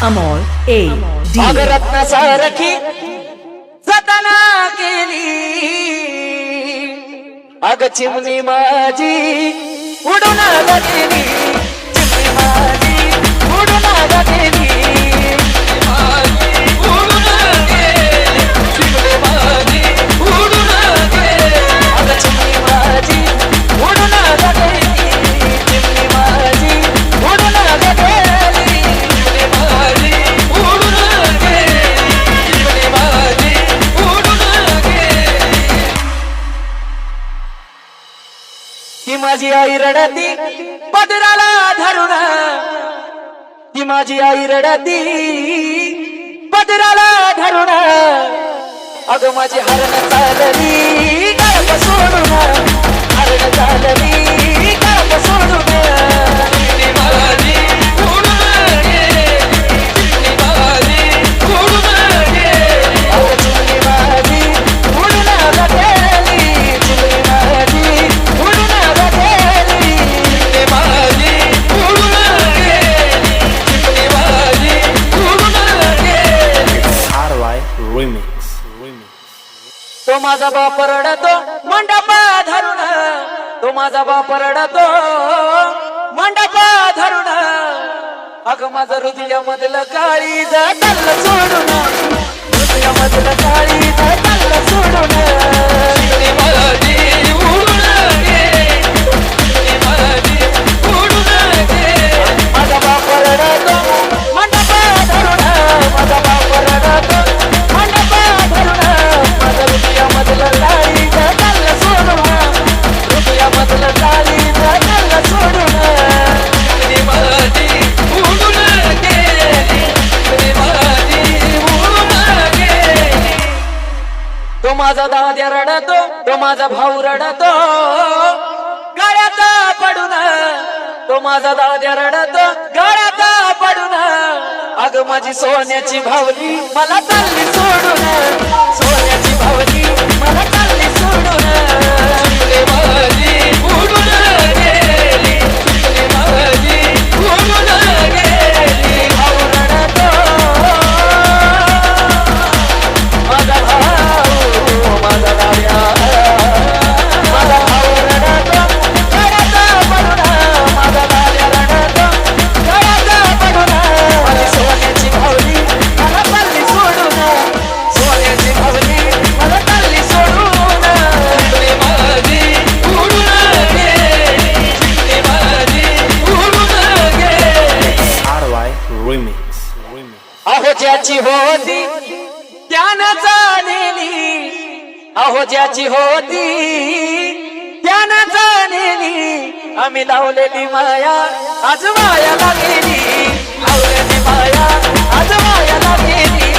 Amol AD अगरत्न सारखी जतना केली अग चिमणी माझी उडून गेली चिमणी माझी उडून गेली ही माझी आई रडती पदराला धरून ही माझी आई रडती पदराला धरून अग माझी हरण चालली गाप सोडून हरण चालली गाप सोडून तो माझा बाप रडतो मंडपा धरून तो माझा बाप रडतो मंडपा धरून अग माझं हृदयामधलं काळी जातल सोडून हृदयामधलं काळी जातल सोडून माझा बाप रडतो मंडपा धरून माझा बाप रडतो मंडपा धरून माझं हृदयामधलं काळी जातल सोडून हृदयामधलं काळी जातल सोडून तो माझा दाद्या रडतो तो माझा भाऊ रडतो गाड्यात पडून तो माझा दाद्या रडतो गाड्यात पडून अग माझी सोन्याची भावली मला चालली सोडून सोन्याची भावली मला चालली सोडून अहो ज्याची होती त्यानं जाणली अहो ज्याची होती त्यानं जाणली आम्ही लावलेली माया आज वायाला गेली लावलेली माया आज वायाला गेली